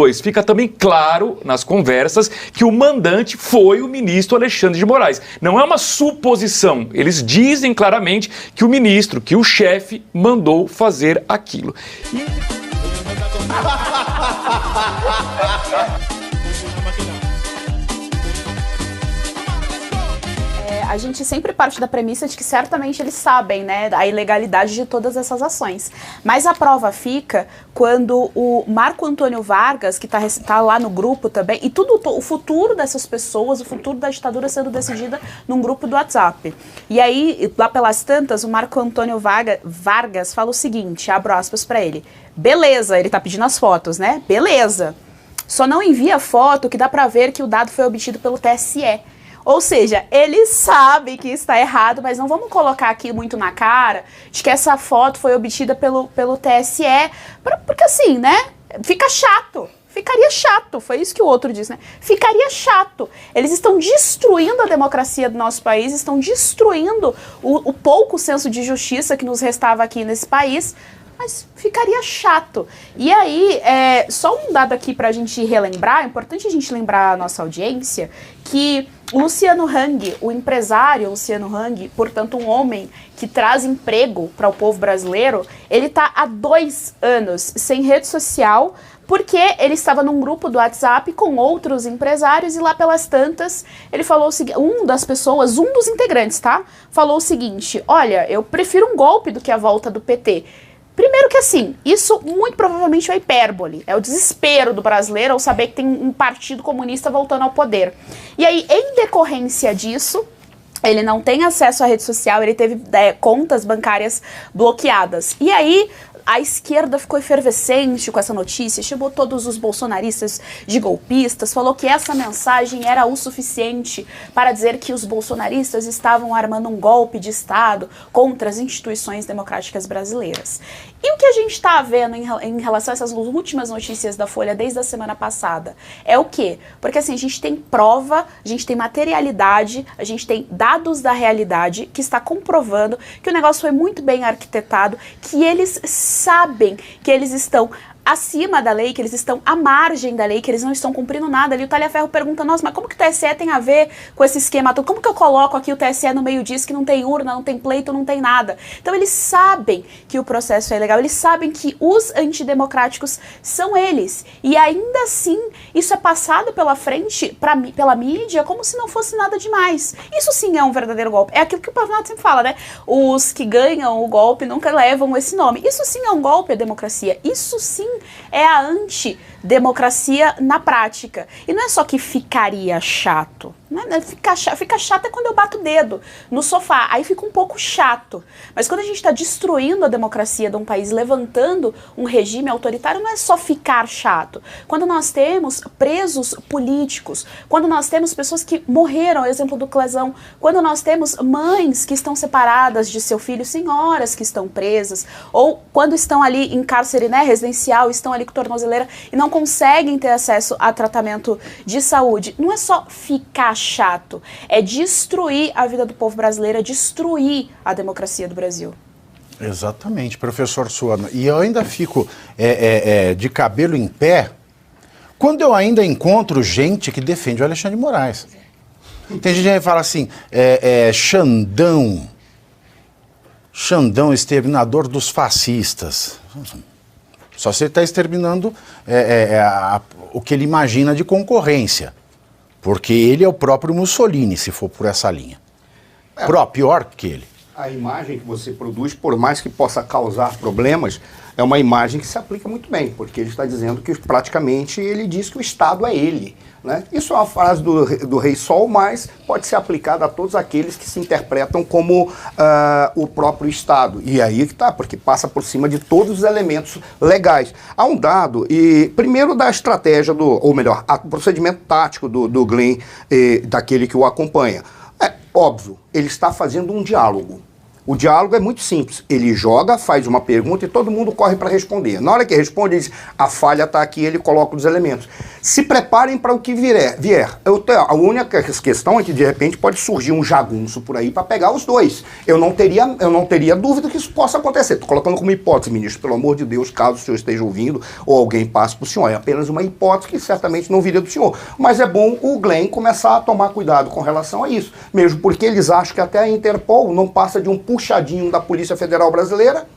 depois, fica também claro nas conversas que o mandante foi o ministro Alexandre de Moraes. Não é uma suposição, eles dizem claramente que o ministro, que o chefe, mandou fazer aquilo. A gente sempre parte da premissa de que certamente eles sabem, né, a ilegalidade de todas essas ações. Mas a prova fica quando o Marco Antônio Vargas, que tá lá no grupo também, e o futuro dessas pessoas, o futuro da ditadura sendo decidida num grupo do WhatsApp. E aí, lá pelas tantas, o Marco Antônio Vargas fala o seguinte, abro aspas para ele, beleza, ele tá pedindo as fotos, né, beleza, só não envia foto que dá para ver que o dado foi obtido pelo TSE. Ou seja, eles sabem que está errado, mas não vamos colocar aqui muito na cara de que essa foto foi obtida pelo TSE, porque assim, né, fica chato. Ficaria chato, foi isso que o outro disse, né? Ficaria chato. Eles estão destruindo a democracia do nosso país, estão destruindo o pouco senso de justiça que nos restava aqui nesse país, mas ficaria chato. E aí, só um dado aqui pra gente relembrar, é importante a gente lembrar a nossa audiência, que o Luciano Hang, o empresário Luciano Hang, portanto um homem que traz emprego para o povo brasileiro, ele tá há 2 anos sem rede social, porque ele estava num grupo do WhatsApp com outros empresários e lá pelas tantas ele falou o seguinte, um dos integrantes, tá? Falou o seguinte, olha, eu prefiro um golpe do que a volta do PT. Primeiro que assim, isso muito provavelmente é hipérbole, é o desespero do brasileiro ao saber que tem um partido comunista voltando ao poder. E aí, em decorrência disso, ele não tem acesso à rede social, ele teve contas bancárias bloqueadas. E aí, a esquerda ficou efervescente com essa notícia, chamou todos os bolsonaristas de golpistas, falou que essa mensagem era o suficiente para dizer que os bolsonaristas estavam armando um golpe de Estado contra as instituições democráticas brasileiras. E o que a gente está vendo em relação a essas últimas notícias da Folha desde a semana passada é o quê? Porque assim, a gente tem prova, a gente tem materialidade, a gente tem dados da realidade que está comprovando que o negócio foi muito bem arquitetado, que eles sabem que eles estão acima da lei, que eles estão à margem da lei, que eles não estão cumprindo nada ali. O Talhaferro pergunta, nossa, mas como que o TSE tem a ver com esse esquema todo? Como que eu coloco aqui o TSE no meio disso, que não tem urna, não tem pleito, não tem nada? Então eles sabem que o processo é ilegal, eles sabem que os antidemocráticos são eles. E ainda assim, isso é passado pela frente, pela mídia, como se não fosse nada demais. Isso sim é um verdadeiro golpe. É aquilo que o Pavinato sempre fala, né? Os que ganham o golpe nunca levam esse nome. Isso sim é um golpe à democracia. Isso sim é a antidemocracia na prática. E não é só que ficaria chato. Né? Fica chato é quando eu bato o dedo no sofá. Aí fica um pouco chato. Mas quando a gente está destruindo a democracia de um país, levantando um regime autoritário, não é só ficar chato. Quando nós temos presos políticos, quando nós temos pessoas que morreram, exemplo do Clesão, quando nós temos mães que estão separadas de seu filho, senhoras que estão presas, ou quando estão ali em cárcere, né, residencial, estão ali com tornozeleira e não conseguem ter acesso a tratamento de saúde. Não é só ficar chato, é destruir a vida do povo brasileiro, é destruir a democracia do Brasil. Exatamente, professor Suano. E eu ainda fico de cabelo em pé quando eu ainda encontro gente que defende o Alexandre de Moraes. Tem gente que fala assim, Xandão, exterminador dos fascistas. Só se ele está exterminando o que ele imagina de concorrência. Porque ele é o próprio Mussolini, se for por essa linha. Pior que ele. A imagem que você produz, por mais que possa causar problemas, é uma imagem que se aplica muito bem, porque ele está dizendo que praticamente ele diz que o Estado é ele. Né? Isso é uma frase do Rei Sol, mas pode ser aplicada a todos aqueles que se interpretam como o próprio Estado. E aí que está, porque passa por cima de todos os elementos legais. Há um dado, primeiro da estratégia, ou melhor, o procedimento tático do Glenn, daquele que o acompanha. É óbvio, ele está fazendo um diálogo. O diálogo é muito simples. Ele joga, faz uma pergunta e todo mundo corre para responder. Na hora que responde, ele diz, a falha está aqui, ele coloca os elementos. Se preparem para o que vier. A única questão é que, de repente, pode surgir um jagunço por aí para pegar os dois. Eu não teria dúvida que isso possa acontecer. Estou colocando como hipótese, ministro, pelo amor de Deus, caso o senhor esteja ouvindo ou alguém passe para o senhor. É apenas uma hipótese que certamente não viria do senhor. Mas é bom o Glenn começar a tomar cuidado com relação a isso. Mesmo porque eles acham que até a Interpol não passa de um puxadinho da Polícia Federal Brasileira,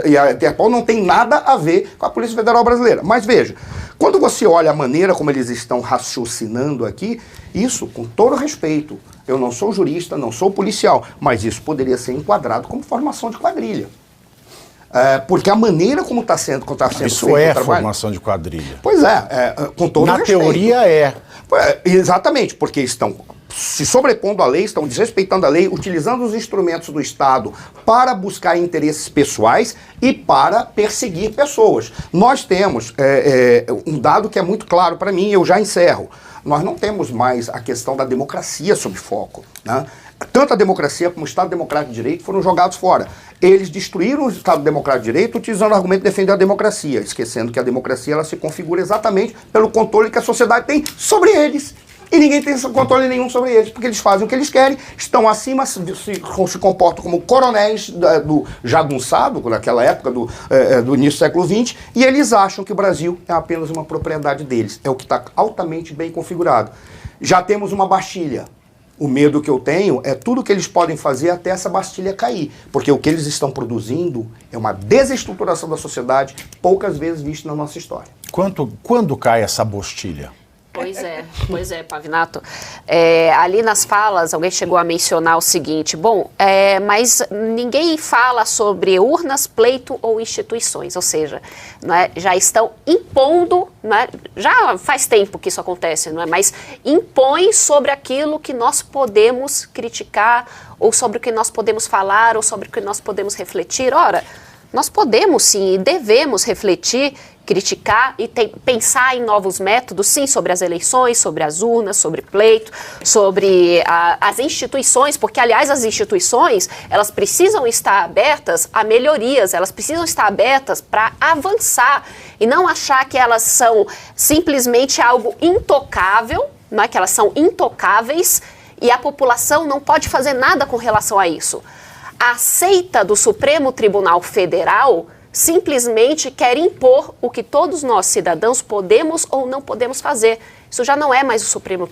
e a Interpol não tem nada a ver com a Polícia Federal Brasileira. Mas veja, quando você olha a maneira como eles estão raciocinando aqui, isso, com todo respeito, eu não sou jurista, não sou policial, mas isso poderia ser enquadrado como formação de quadrilha. Porque a maneira como está sendo isso feito é formação de quadrilha. Pois com todo respeito. Na teoria é. Exatamente, porque estão se sobrepondo à lei, estão desrespeitando a lei, utilizando os instrumentos do Estado para buscar interesses pessoais e para perseguir pessoas. Nós temos um dado que é muito claro para mim, eu já encerro. Nós não temos mais a questão da democracia sob foco, né? Tanto a democracia como o Estado Democrático de Direito foram jogados fora. Eles destruíram o Estado Democrático de Direito utilizando o argumento de defender a democracia, esquecendo que a democracia ela se configura exatamente pelo controle que a sociedade tem sobre eles. E ninguém tem controle nenhum sobre eles, porque eles fazem o que eles querem, estão acima, se comportam como coronéis do jagunçado, naquela época do início do século XX, e eles acham que o Brasil é apenas uma propriedade deles. É o que está altamente bem configurado. Já temos uma Bastilha. O medo que eu tenho é tudo que eles podem fazer até essa Bastilha cair, porque o que eles estão produzindo é uma desestruturação da sociedade poucas vezes vista na nossa história. Quando cai essa Bastilha? Pois é, Pavinato. Ali nas falas, alguém chegou a mencionar o seguinte, mas ninguém fala sobre urnas, pleito ou instituições, ou seja, né, já estão impondo, né, já faz tempo que isso acontece, não é? Mas impõe sobre aquilo que nós podemos criticar, ou sobre o que nós podemos falar, ou sobre o que nós podemos refletir. Ora, nós podemos sim e devemos refletir, criticar e pensar em novos métodos, sim, sobre as eleições, sobre as urnas, sobre pleito, sobre as instituições, porque, aliás, as instituições, elas precisam estar abertas a melhorias, elas precisam estar abertas para avançar e não achar que elas são simplesmente algo intocável, não é? Que elas são intocáveis e a população não pode fazer nada com relação a isso. A seita do Supremo Tribunal Federal simplesmente quer impor o que todos nós, cidadãos, podemos ou não podemos fazer. Isso já não é mais o Supremo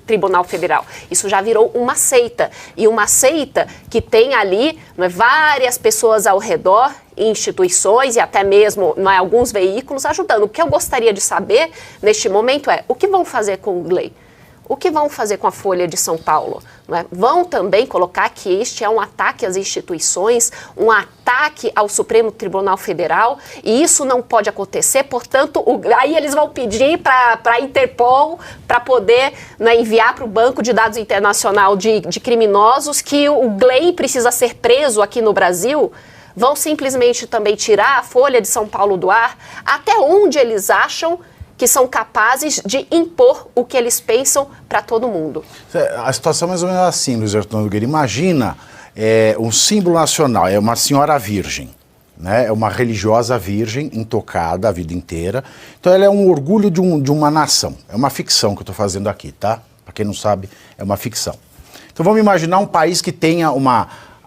Tribunal Federal. Isso já virou uma seita. E uma seita que tem ali, não é, várias pessoas ao redor, instituições e até mesmo, não é, alguns veículos ajudando. O que eu gostaria de saber neste momento é o que vão fazer com o Glenn? O que vão fazer com a Folha de São Paulo? Não é? Vão também colocar que este é um ataque às instituições, um ataque ao Supremo Tribunal Federal, e isso não pode acontecer, portanto, aí eles vão pedir para a Interpol para poder, né, enviar para o Banco de Dados Internacional de criminosos que o Glenn precisa ser preso aqui no Brasil. Vão simplesmente também tirar a Folha de São Paulo do ar, até onde eles acham que são capazes de impor o que eles pensam para todo mundo. A situação é mais ou menos assim, Luiz Arthur Nogueira. Imagina um símbolo nacional, é uma senhora virgem, né? É uma religiosa virgem, intocada a vida inteira. Então ela é um orgulho de uma nação. É uma ficção que eu estou fazendo aqui, tá? Para quem não sabe, é uma ficção. Então vamos imaginar um país que tenha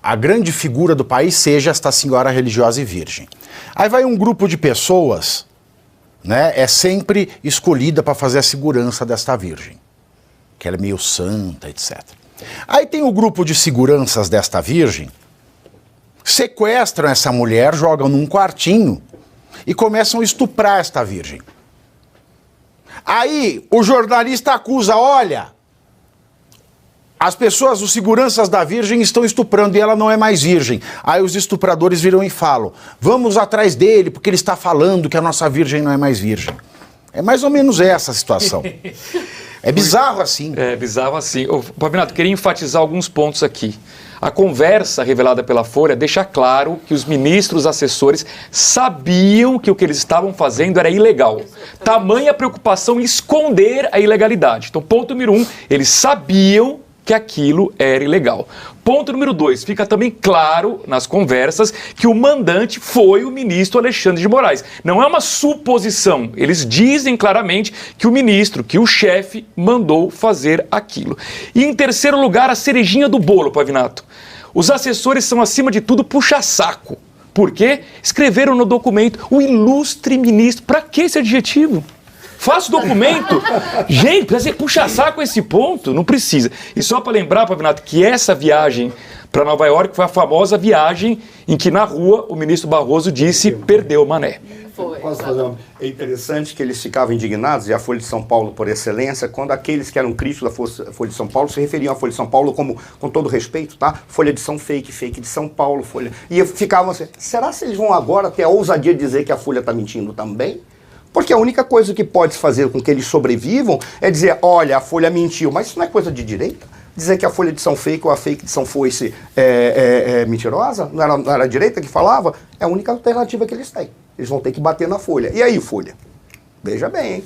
a grande figura do país seja esta senhora religiosa e virgem. Aí vai um grupo de pessoas, né, é sempre escolhida para fazer a segurança desta virgem, que ela é meio santa, etc. Aí tem o grupo de seguranças desta virgem, sequestram essa mulher, jogam num quartinho e começam a estuprar esta virgem. Aí o jornalista acusa, olha, as pessoas, os seguranças da virgem estão estuprando e ela não é mais virgem. Aí os estupradores viram e falam, vamos atrás dele porque ele está falando que a nossa virgem não é mais virgem. É mais ou menos essa a situação. É bizarro assim. É bizarro assim. Pavinato, queria enfatizar alguns pontos aqui. A conversa revelada pela Folha deixa claro que os ministros assessores sabiam que o que eles estavam fazendo era ilegal. Tamanha preocupação em esconder a ilegalidade. Então, ponto número 1, eles sabiam que aquilo era ilegal. Ponto número 2, fica também claro nas conversas que o mandante foi o ministro Alexandre de Moraes. Não é uma suposição, eles dizem claramente que o ministro, que o chefe, mandou fazer aquilo. E em terceiro lugar, a cerejinha do bolo, Pavinato. Os assessores são, acima de tudo, puxa-saco. Por quê? Escreveram no documento o ilustre ministro. Para que esse adjetivo? Faça o documento. Gente, precisa puxa-saco esse ponto? Não precisa. E só para lembrar, Pavinato, que essa viagem para Nova York foi a famosa viagem em que na rua o ministro Barroso disse perdeu o Mané. Posso fazer uma... É interessante que eles ficavam indignados, e a Folha de São Paulo por excelência, quando aqueles que eram críticos da Folha de São Paulo se referiam à Folha de São Paulo como, com todo respeito, tá? Folha de São fake, fake de São Paulo, Folha... E ficavam assim, será que eles vão agora ter a ousadia de dizer que a Folha está mentindo também? Porque a única coisa que pode fazer com que eles sobrevivam é dizer, olha, a Folha mentiu, mas isso não é coisa de direita? Dizer que a Folha de São fake ou a fake de São foice é mentirosa? Não era a direita que falava? É a única alternativa que eles têm. Eles vão ter que bater na Folha. E aí, Folha? Veja bem, hein?